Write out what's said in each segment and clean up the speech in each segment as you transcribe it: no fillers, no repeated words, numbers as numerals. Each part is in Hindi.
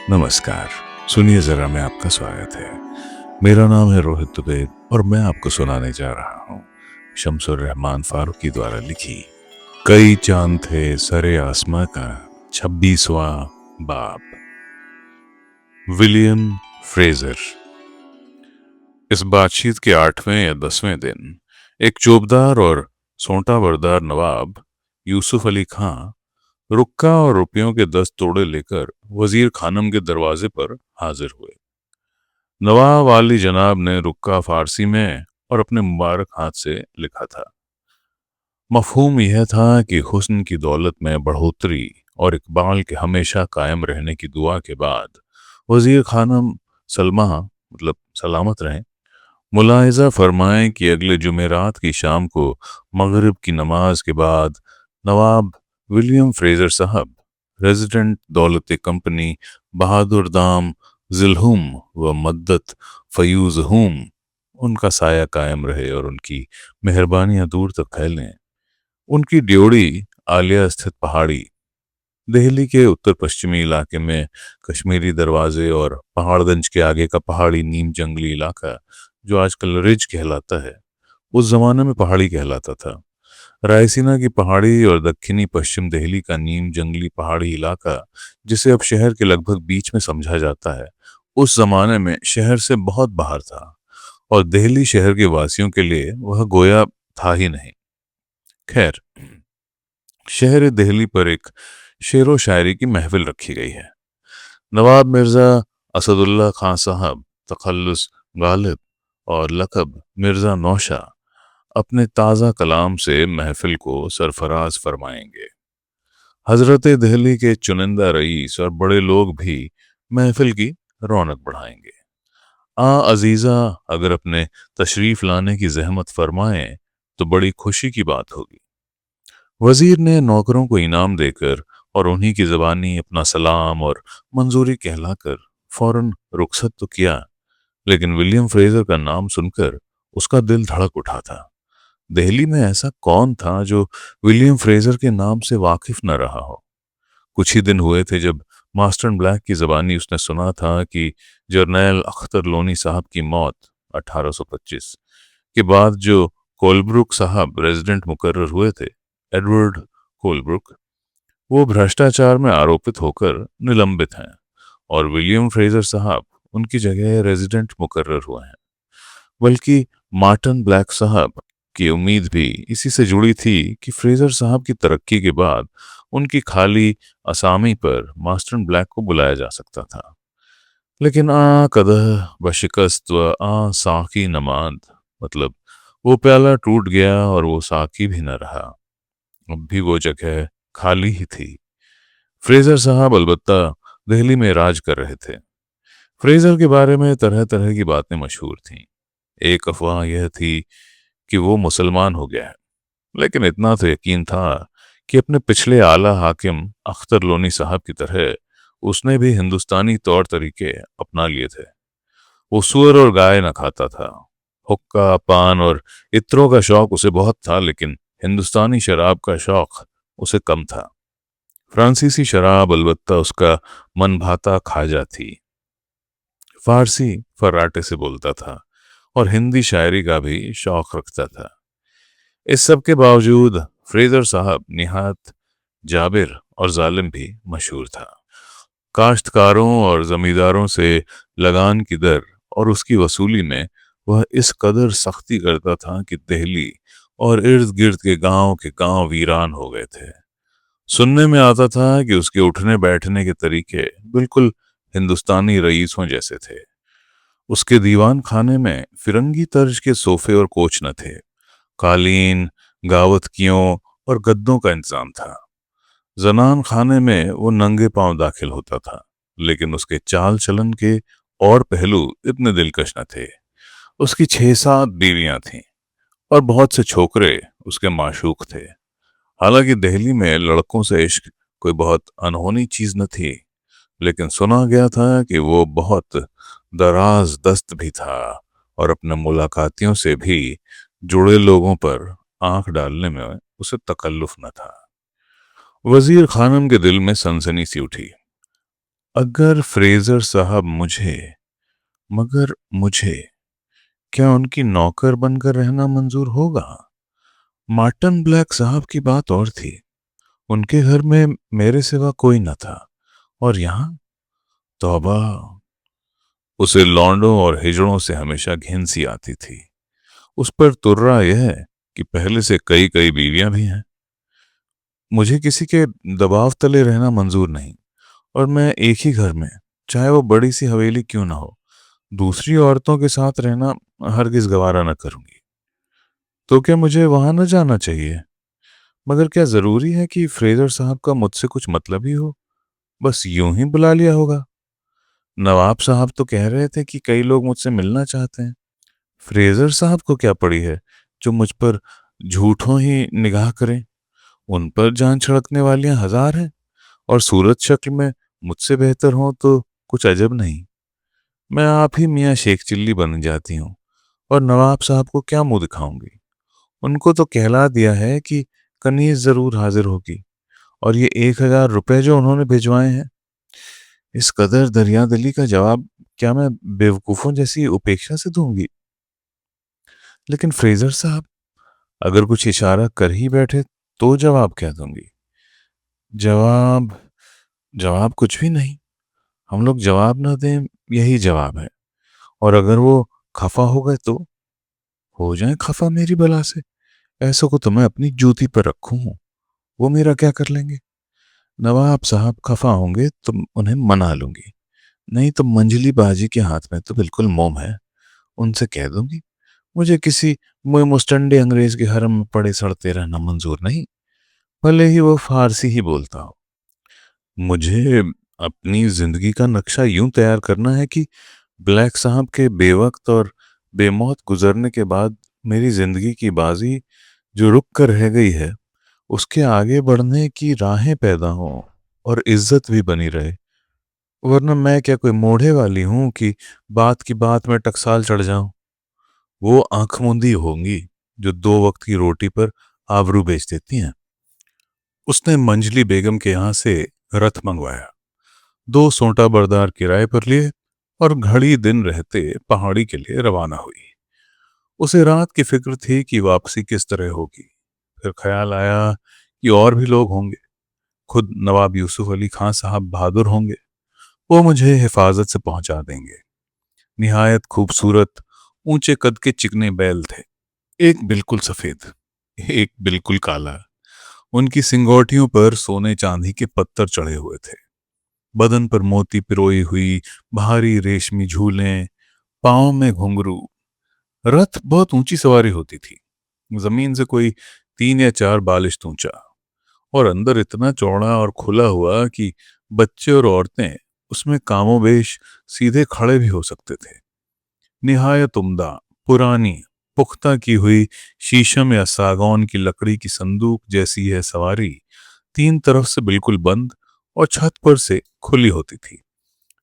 नमस्कार। सुनिए जरा, मैं आपका स्वागत है। मेरा नाम है रोहित दुबे और मैं आपको सुनाने जा रहा हूँ शम्सुर रहमान फारूकी द्वारा लिखी कई चांद थे सरे आसमां का 26वां बाब। William Fraser. इस बातचीत के 8वें या 10वें दिन एक चौबदार और सोंटा बरदार नवाब यूसुफ अली खां रुक्का और रुपयों के 10 तोड़े लेकर वजीर खानम के दरवाजे पर हाजिर हुए। नवाब वाली जनाब ने रुक्का फारसी में और अपने मुबारक हाथ से लिखा था। मफहूम यह था कि हुस्न की दौलत में बढ़ोतरी और इकबाल के हमेशा कायम रहने की दुआ के बाद वजीर खानम सलमा मतलब सलामत रहें। मुलाहिजा फरमाएं कि अगले जुमेरात की शाम को मगरिब की नमाज के बाद नवाब विलियम फ्रेजर साहब रेजिडेंट दौलत कंपनी बहादुर दाम जिलहुम व मद्दत फयूज हुम उनका साया कायम रहे और उनकी मेहरबानियां दूर तक फैलें। उनकी ड्योढ़ी आलिया स्थित पहाड़ी दिल्ली के उत्तर पश्चिमी इलाके में कश्मीरी दरवाजे और पहाड़गंज के आगे का पहाड़ी नीम जंगली इलाका जो आजकल रिज कहलाता है, उस जमाने में पहाड़ी कहलाता था। रायसीना की पहाड़ी और दक्षिणी पश्चिम दिल्ली का नीम जंगली पहाड़ी इलाका, जिसे अब शहर के लगभग बीच में समझा जाता है, उस जमाने में शहर से बहुत बाहर था और दिल्ली शहर के वासियों के लिए वह गोया था ही नहीं। खैर, शहर दिल्ली पर एक शेरो शायरी की महफिल रखी गई है। नवाब मिर्जा असदुल्ला खां साहब तखल्लुस गालिब और लकब मिर्जा नौशा अपने ताज़ा कलाम से महफिल को सरफराज फरमाएंगे। हजरत दिल्ली के चुनिंदा रईस और बड़े लोग भी महफिल की रौनक बढ़ाएंगे। अजीज़ा अगर अपने तशरीफ लाने की जहमत फरमाएं तो बड़ी खुशी की बात होगी। वजीर ने नौकरों को इनाम देकर और उन्हीं की जबानी अपना सलाम और मंजूरी कहलाकर फौरन रुखसत तो किया, लेकिन विलियम फ्रेजर का नाम सुनकर उसका दिल धड़क उठा था। दिल्ली में ऐसा कौन था जो विलियम फ्रेजर के नाम से वाकिफ न रहा हो। कुछ ही दिन हुए थे जब मास्टर ब्लैक की जबानी उसने सुना था कि जर्नैल अख्तर लोनी साहब की मौत 1825 के बाद जो कोलब्रुक साहब रेजिडेंट मुकर्रर हुए थे, एडवर्ड कोलब्रुक, वो भ्रष्टाचार में आरोपित होकर निलंबित हैं और विलियम फ्रेजर साहब उनकी जगह रेजिडेंट मुकर्रर हुए हैं। बल्कि मार्टन ब्लैक साहब की उम्मीद भी इसी से जुड़ी थी कि फ्रेजर साहब की तरक्की के बाद उनकी खाली असामी पर मास्टर ब्लैक को बुलाया जा सकता था। लेकिन कदह बशिकस्त व साकी नमाद, मतलब वो प्याला टूट गया और वो साकी भी न रहा। अब भी वो जगह खाली ही थी। फ्रेजर साहब अलबत्ता दिल्ली में राज कर रहे थे। फ्रेजर के बारे में तरह तरह की बातें मशहूर थीं। एक अफवाह यह थी कि वो मुसलमान हो गया है, लेकिन इतना तो यकीन था कि अपने पिछले आला हाकिम अख्तर लोनी साहब की तरह उसने भी हिंदुस्तानी तौर तरीके अपना लिए थे। वो सुअर और गाय न खाता था। हुक्का पान और इत्रों का शौक उसे बहुत था, लेकिन हिंदुस्तानी शराब का शौक उसे कम था। फ्रांसीसी शराब अलबत्ता उसका मन भाता खाजा थी। फारसी फर्राटे से बोलता था और हिंदी शायरी का भी शौक रखता था। इस सब के बावजूद फ्रेजर साहब निहायत जाबिर और जालिम भी मशहूर था। काश्तकारों और जमींदारों से लगान की दर और उसकी वसूली में वह इस कदर सख्ती करता था कि दिल्ली और इर्द गिर्द के गांव वीरान हो गए थे। सुनने में आता था कि उसके उठने बैठने के तरीके बिल्कुल हिंदुस्तानी रईसों जैसे थे। उसके दीवान खाने में फिरंगी तर्ज के सोफे और कोच न थे। कालीन, गावतकियों और गद्दों का इंतजाम था। जनान खाने में वो नंगे पांव दाखिल होता था, लेकिन उसके चाल चलन के और पहलू इतने दिलकश न थे। उसकी 6-7 बीवियां थीं और बहुत से छोकरे उसके माशूक थे। हालांकि दिल्ली में लड़कों से इश्क कोई बहुत अनहोनी चीज न थी, लेकिन सुना गया था कि वो बहुत दराज दस्त भी था और अपने मुलाकातियों से भी जुड़े लोगों पर आंख डालने में उसे तकल्लुफ न था। वजीर खानम के दिल में सनसनी सी उठी। अगर फ्रेजर साहब मुझे, मगर मुझे क्या उनकी नौकर बनकर रहना मंजूर होगा? मार्टन ब्लैक साहब की बात और थी। उनके घर में मेरे सिवा कोई न था, और यहां तौबा! उसे लौंडों और हिजड़ों से हमेशा घिन सी आती थी। उस पर तुर्रा यह है कि पहले से कई कई बीवियां भी हैं। मुझे किसी के दबाव तले रहना मंजूर नहीं, और मैं एक ही घर में, चाहे वो बड़ी सी हवेली क्यों ना हो, दूसरी औरतों के साथ रहना हरगिज गवारा न करूंगी। तो क्या मुझे वहां न जाना चाहिए? मगर क्या जरूरी है कि फ्रेजर साहब का मुझसे कुछ मतलब ही हो? बस यूं ही बुला लिया होगा। नवाब साहब तो कह रहे थे कि कई लोग मुझसे मिलना चाहते हैं। फ्रेजर साहब को क्या पड़ी है जो मुझ पर झूठों ही निगाह करें? उन पर जान छिड़कने वालियां हजार हैं, और सूरत शक्ल में मुझसे बेहतर हो तो कुछ अजब नहीं। मैं आप ही मियाँ शेख चिल्ली बन जाती हूँ, और नवाब साहब को क्या मुंह दिखाऊंगी? उनको तो कहला दिया है कि कनीज जरूर हाजिर होगी, और ये 1,000 रुपए जो उन्होंने भिजवाए हैं, इस कदर दरियादिली का जवाब क्या मैं बेवकूफों जैसी उपेक्षा से दूंगी? लेकिन फ्रेजर साहब अगर कुछ इशारा कर ही बैठे तो जवाब क्या दूंगी? जवाब, जवाब कुछ भी नहीं। हम लोग जवाब ना दें, यही जवाब है। और अगर वो खफा हो गए तो हो जाए खफा मेरी बला से। ऐसो को तो मैं अपनी जूती पर रखूं हूं, वो मेरा क्या कर लेंगे? नवाब साहब खफा होंगे तो उन्हें मना लूंगी, नहीं तो मंजली बाजी के हाथ में तो बिल्कुल मोम है। उनसे कह दूंगी मुझे किसी मुए मुस्टंडे अंग्रेज के हरम में पड़े सड़ते रहना मंजूर नहीं, भले ही वो फारसी ही बोलता हो। मुझे अपनी जिंदगी का नक्शा यूं तैयार करना है कि ब्लैक साहब के बेवक्त और बेमौत गुजरने के बाद मेरी जिंदगी की बाजी जो रुक कर रह गई है, उसके आगे बढ़ने की राहें पैदा हों और इज्जत भी बनी रहे। वरना मैं क्या कोई मोढ़े वाली हूं कि बात की बात में टकसाल चढ़ जाऊं? वो आंख मूंदी होंगी जो 2 वक्त की रोटी पर आबरू बेच देती हैं। उसने मंजली बेगम के यहां से रथ मंगवाया, 2 सोंटा बरदार किराए पर लिए, और घड़ी दिन रहते पहाड़ी के लिए रवाना हुई। उसे रात की फिक्र थी कि वापसी किस तरह होगी। फिर ख्याल आया कि और भी लोग होंगे। खुद नवाब यूसुफ अली खां साहब बहादुर होंगे, वो मुझे हिफाजत से पहुंचा देंगे। निहायत खूबसूरत ऊंचे कद के चिकने बैल थे, एक बिल्कुल सफेद, एक बिल्कुल काला। उनकी सिंगोटियों पर सोने चांदी के पत्थर चढ़े हुए थे। बदन पर मोती पिरोई हुई भारी रेशमी झूलें, पांव में घुंघरू। रथ बहुत ऊंची सवारी होती थी, जमीन से कोई 3 या 4 बालिश्त ऊंचा, और अंदर इतना चौड़ा और खुला हुआ कि बच्चे और औरतें उसमें कामोबेश सीधे खड़े भी हो सकते थे। निहायत उम्दा, पुरानी, पुख्ता की हुई शीशम या सागौन की लकड़ी की संदूक जैसी यह सवारी 3 तरफ से बिल्कुल बंद और छत पर से खुली होती थी,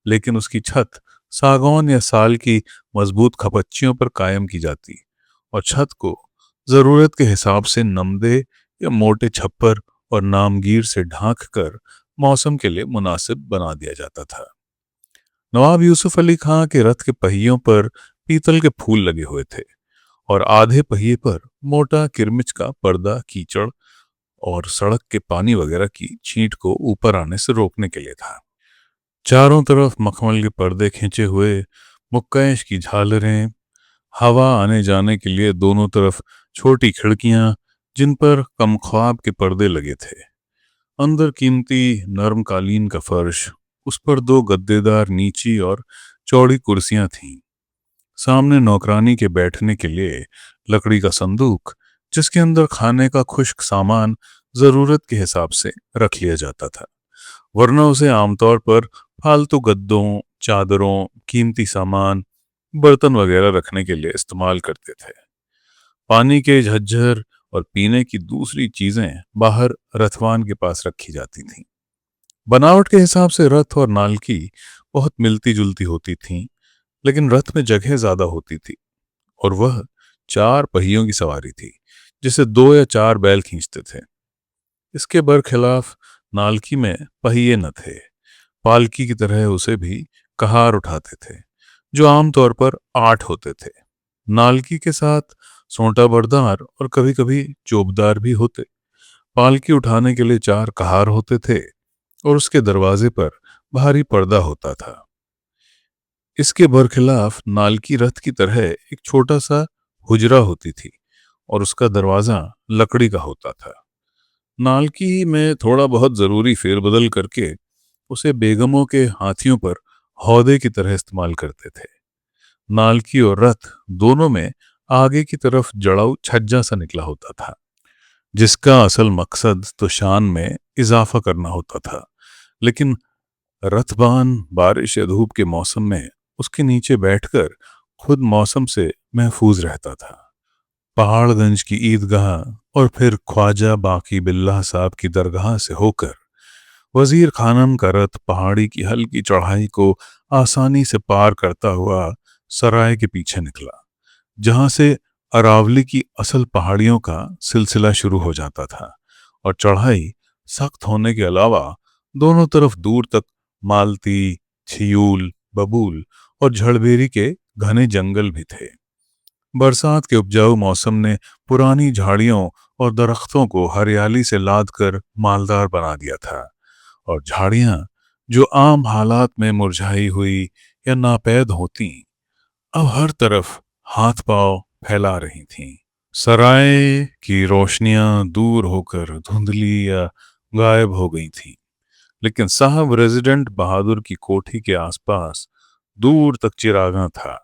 लेकिन उसकी छत सागौन या साल की मजबूत खपच्चियों पर कायम की जाती, और छत को जरूरत के हिसाब से नमदे या मोटे छप्पर और नामगीर से ढांक कर मौसम के लिए मुनासिब बना दिया जाता था। नवाब यूसुफ अली खां के रथ के पहियों पर पीतल के फूल लगे हुए थे, और आधे पहिए पर मोटा किरमिच का पर्दा कीचड़ और सड़क के पानी वगैरह की छींट को ऊपर आने से रोकने के लिए था। चारों तरफ मखमल के पर्दे खींचे हुए, मुक्केश की झालरें, हवा आने जाने के लिए दोनों तरफ छोटी खिड़कियां जिन पर कमख्वाब के पर्दे लगे थे। अंदर कीमती नरम कालीन का फर्श, उस पर 2 गद्देदार नीची और चौड़ी कुर्सियां थीं। सामने नौकरानी के बैठने के लिए लकड़ी का संदूक, जिसके अंदर खाने का खुश्क सामान जरूरत के हिसाब से रख लिया जाता था, वरना उसे आमतौर पर फालतू गद्दों, चादरों, कीमती सामान, बर्तन वगैरह रखने के लिए इस्तेमाल करते थे। पानी के झज्झर और पीने की दूसरी चीजें बाहर रथवान के पास रखी जाती थीं। बनावट के हिसाब से रथ और नालकी बहुत मिलती जुलती होती थीं, लेकिन रथ में जगह ज्यादा होती थी, और वह 4 पहियों की सवारी थी जिसे 2 या 4 बैल खींचते थे। इसके बरखिलाफ नालकी में पहिए न थे। पालकी की तरह उसे भी कहार उठाते थे, जो आमतौर पर 8 होते थे। नालकी के साथ सोंटा बरदार और कभी कभी चोबदार भी होते। पालकी उठाने के लिए 4 कहार होते थे और उसके दरवाजे पर भारी पर्दा होता था। इसके बरखिलाफ नालकी रथ की तरह एक छोटा सा हुजरा होती थी और उसका दरवाजा लकड़ी का होता था। नालकी में थोड़ा बहुत जरूरी फेरबदल करके उसे बेगमों के हाथियों पर हौदे की तरह इस्तेमाल करते थे। नालकी और रथ दोनों में आगे की तरफ जड़ाऊ छज्जा सा निकला होता था, जिसका असल मकसद तो शान में इजाफा करना होता था। लेकिन रथबान बारिश या धूप के मौसम में उसके नीचे बैठकर खुद मौसम से महफूज रहता था। पहाड़गंज की ईदगाह और फिर ख्वाजा बाकी बिल्लाह साहब की दरगाह से होकर वजीर खानम का रथ पहाड़ी की हल्की चढ़ाई को आसानी से पार करता हुआ सराय के पीछे निकला, जहां से अरावली की असल पहाड़ियों का सिलसिला शुरू हो जाता था। और चढ़ाई सख्त होने के अलावा दोनों तरफ दूर तक मालती, छियूल, बबूल और झड़बेरी के घने जंगल भी थे। बरसात के उपजाऊ मौसम ने पुरानी झाड़ियों और दरख्तों को हरियाली से लाद कर मालदार बना दिया था, और झाड़ियां जो आम हालात में मुरझाई हुई या नापैद होती, अब हर तरफ हाथ पांव फैला रही थीं। सराय की रोशनियां दूर होकर धुंधली या गायब हो गई थीं, लेकिन साहब रेजिडेंट बहादुर की कोठी के आसपास दूर तक चिरागा था।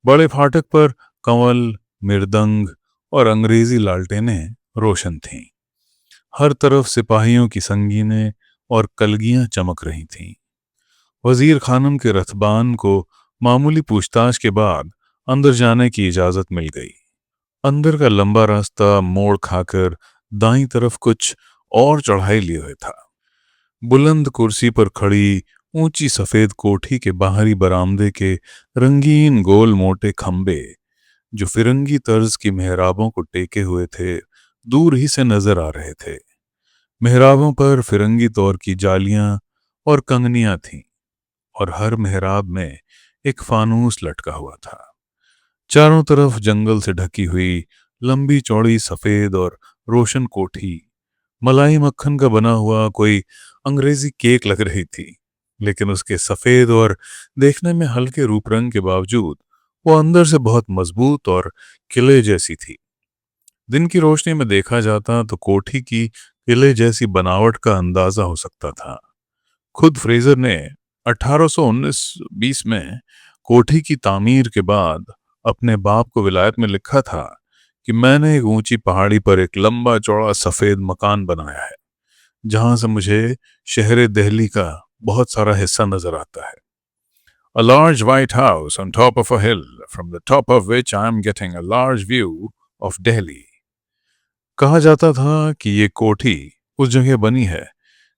बड़े फाटक पर कंवल, मृदंग और अंग्रेजी लालटेनें रोशन थीं। हर तरफ सिपाहियों की संगीनें और कलगियां चमक रही थीं। वजीर खानम के रथबान को मामूली पूछताछ के बाद अंदर जाने की इजाजत मिल गई। अंदर का लंबा रास्ता मोड़ खाकर दाईं तरफ कुछ और चढ़ाई लिए हुए था। बुलंद कुर्सी पर खड़ी ऊंची सफेद कोठी के बाहरी बरामदे के रंगीन गोल मोटे खंबे, जो फिरंगी तर्ज की मेहराबों को टेके हुए थे, दूर ही से नजर आ रहे थे। मेहराबों पर फिरंगी तौर की जालियां और कंगनियां थीं, और हर मेहराब में एक फानूस लटका हुआ था। चारों तरफ जंगल से ढकी हुई लंबी चौड़ी सफेद और रोशन कोठी मलाई मक्खन का बना हुआ कोई अंग्रेजी केक लग रही थी, लेकिन उसके सफेद और देखने में हल्के रूप रंग के बावजूद वो अंदर से बहुत मजबूत और किले जैसी थी। दिन की रोशनी में देखा जाता तो कोठी की किले जैसी बनावट का अंदाजा हो सकता था। खुद फ्रेजर ने 1819-20 में कोठी की तामीर के बाद अपने बाप को विलायत में लिखा था कि मैंने एक ऊंची पहाड़ी पर एक लंबा चौड़ा सफेद मकान बनाया है, जहां से मुझे शहर दिल्ली का बहुत सारा हिस्सा नजर आता है। A large white house on top of a hill, from the top of which I am getting a large view of Delhi. कहा जाता था कि ये कोठी उस जगह बनी है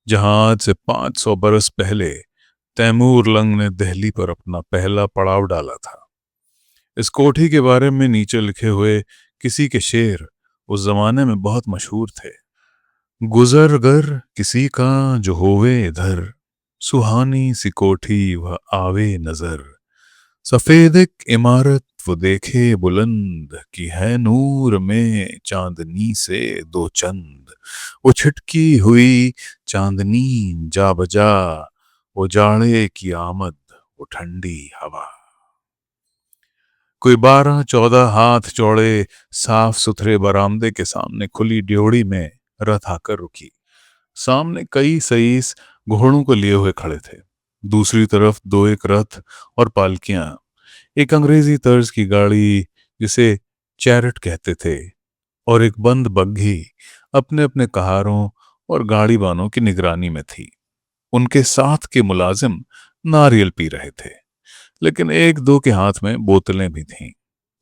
जहां आज से 500 बरस पहले तैमूर लंग ने दिल्ली पर अपना पहला पड़ाव डाला था। इस कोठी के बारे में नीचे लिखे हुए किसी के शेर उस जमाने में बहुत मशहूर थे। गुजर गर किसी का जो होवे इधर, सुहानी सी कोठी वह आवे नजर, सफेद एक इमारत वो देखे बुलंद की है नूर में चांदनी से दो चंद, वो छिटकी हुई चांदनी जा बजा, वो जाड़े की आमद वो ठंडी हवा। कोई 12-14 हाथ चौड़े साफ सुथरे बरामदे के सामने खुली ड्योढ़ी में रथ आकर रुकी। सामने कई सईस घोड़ों को लिए हुए खड़े थे। दूसरी तरफ 2-1 रथ और पालकियां, एक अंग्रेजी तर्ज की गाड़ी जिसे चैरट कहते थे, और एक बंद बग्घी अपने अपने कहारों और गाड़ीबानों की निगरानी में थी। उनके साथ के मुलाजिम नारियल पी रहे थे, लेकिन एक दो के हाथ में बोतलें भी थीं।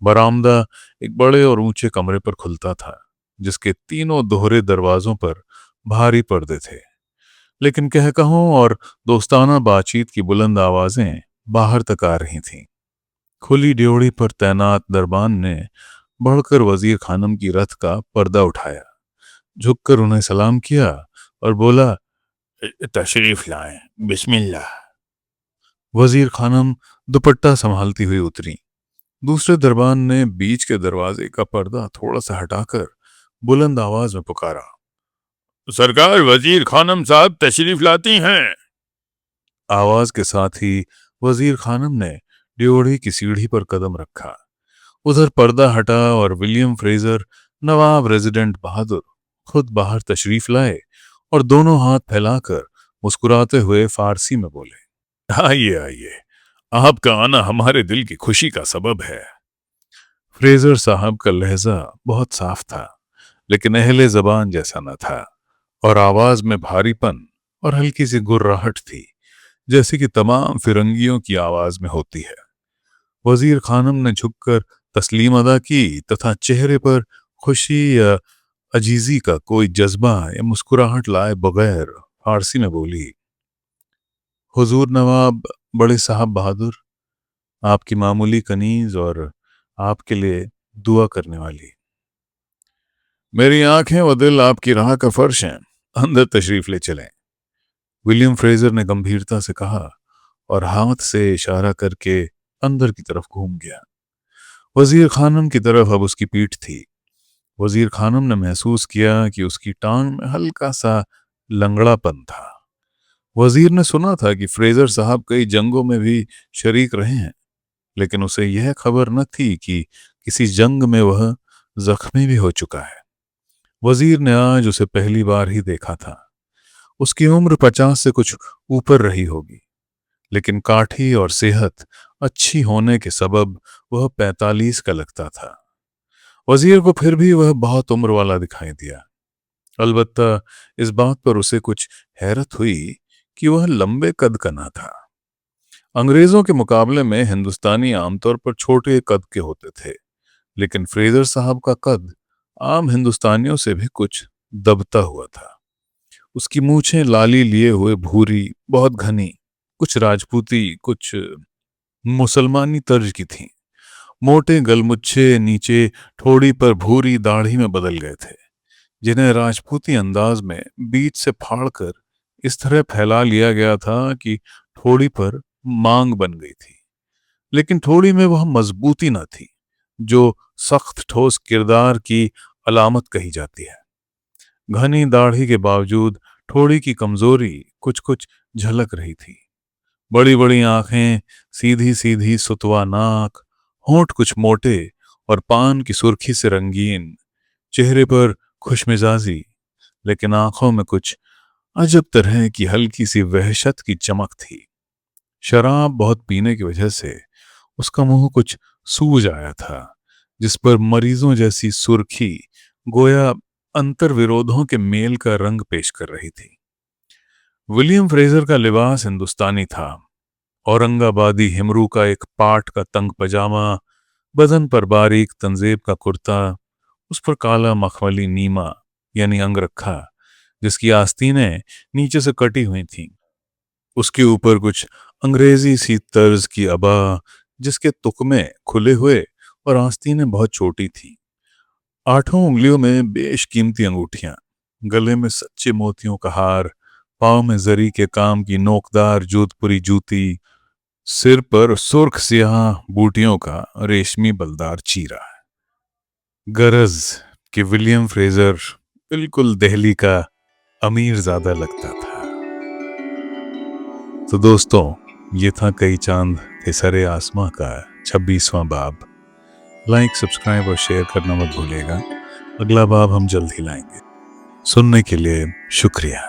बरामदा एक बड़े और ऊंचे कमरे पर खुलता था, जिसके तीनों दोहरे दरवाजों पर भारी पर्दे थे, लेकिन कहकहों और दोस्ताना बातचीत की बुलंद आवाजें बाहर तक आ रही थीं। खुली ड्योढ़ी पर तैनात दरबान ने बढ़कर वजीर खानम की रथ का पर्दा उठाया, झुककर उन्हें सलाम किया और बोला, तशरीफ लाएं, बिस्मिल्लाह। वजीर खानम दुपट्टा संभालती हुई उतरी। दूसरे दरबान ने बीच के दरवाजे का पर्दा थोड़ा सा हटाकर बुलंद आवाज में पुकारा, सरकार वजीर खानम साहब तशरीफ लाती हैं। आवाज के साथ ही वजीर खानम ने ड्योढ़ी की सीढ़ी पर कदम रखा। उधर पर्दा हटा और विलियम फ्रेजर, नवाब रेजिडेंट बहादुर, खुद बाहर तशरीफ लाए और दोनों हाथ फैलाकर मुस्कुराते हुए फारसी में बोले, आइए आइए, आपका आना हमारे दिल की खुशी का सबब है। फ्रेजर साहब का लहजा बहुत साफ था, लेकिन अहले जबान जैसा न था, और आवाज में भारीपन और हल्की सी गुर्राहट थी, जैसे कि तमाम फिरंगियों की आवाज में होती है। वजीर खानम ने झुककर तस्लीम अदा की तथा चेहरे पर खुशी या अजीजी का कोई जज्बा या मुस्कुराहट लाए बगैर फारसी में बोली, हुजूर नवाब बड़े साहब बहादुर, आपकी मामूली कनीज और आपके लिए दुआ करने वाली। मेरी आंखें व दिल आपकी राह का फर्श हैं, अंदर तशरीफ ले चलें। विलियम फ्रेजर ने गंभीरता से कहा और हाथ से इशारा करके अंदर की तरफ घूम गया। वजीर खानम की तरफ अब उसकी पीठ थी। वजीर खानम ने महसूस किया कि उसकी टांग में हल्का सा लंगड़ापन था। वजीर ने सुना था कि फ्रेजर साहब कई जंगों में भी शरीक रहे हैं, लेकिन उसे यह खबर न थी कि किसी जंग में वह जख्मी भी हो चुका है। वजीर ने आज उसे पहली बार ही देखा था। उसकी उम्र 50 से कुछ ऊपर रही होगी, लेकिन काठी और सेहत अच्छी होने के सबब वह 45 का लगता था। वजीर को फिर भी वह बहुत उम्र वाला दिखाई दिया। अलबत्ता इस बात पर उसे कुछ हैरत हुई कि वह लंबे कद का न था। अंग्रेजों के मुकाबले में हिंदुस्तानी आमतौर पर छोटे कद के होते थे, लेकिन फ्रेजर साहब का कद आम हिंदुस्तानियों से भी कुछ दबता हुआ था। उसकी मूछें लाली लिए हुए भूरी, बहुत घनी, कुछ राजपूती, कुछ मुसलमानी तर्ज की थीं। मोटे गलमुच्छे नीचे ठोड़ी पर भूरी दाढ़ी में बदल गए थे, जिन्हें राजपूती अंदाज में बीच से फाड़कर इस तरह फैला लिया गया था कि ठोड़ी पर मांग बन गई थी, लेकिन ठोड़ी में वह मजबूती न थी जो सख्त ठोस किरदार की अलामत कही जाती है। घनी दाढ़ी के बावजूद ठोड़ी की कमजोरी कुछ कुछ झलक रही थी। बड़ी बड़ी आंखें, सीधी सीधी सुतवा नाक, होंठ कुछ मोटे और पान की सुर्खी से रंगीन, चेहरे पर खुशमिजाजी, लेकिन आंखों में कुछ अजब तरह की हल्की सी वहशत की चमक थी। शराब बहुत पीने की वजह से उसका मुंह कुछ सूज आया था, जिस पर मरीजों जैसी सुर्खी गोया अंतर विरोधों के मेल का रंग पेश कर रही थी। विलियम फ्रेजर का लिबास हिंदुस्तानी था। औरंगाबादी हिमरू का एक पाट का तंग पजामा, बदन पर बारीक तंजेब का कुर्ता, उस पर काला मखमली नीमा यानी अंगरखा, जिसकी आस्तीनें नीचे से कटी हुई थीं। उसके ऊपर कुछ अंग्रेजी सी तर्ज की अबा, जिसके तुकमे खुले हुए और आस्तीनें बहुत छोटी थीं। 8 उंगलियों में बेशकीमती अंगूठियां, गले में सच्चे मोतियों का हार, पांव में जरी के काम की नोकदार जोधपुरी जूती, सिर पर सुर्ख सियाह बूटियों का रेशमी बलदार चीरा। गरज कि विलियम फ्रेजर बिल्कुल दिल्ली का अमीर ज़्यादा लगता था। तो दोस्तों, ये था कई चांद थे सरे आसमां का 26वां बाब। लाइक, सब्सक्राइब और शेयर करना मत भूलिएगा। अगला बाब हम जल्द ही लाएंगे। सुनने के लिए शुक्रिया।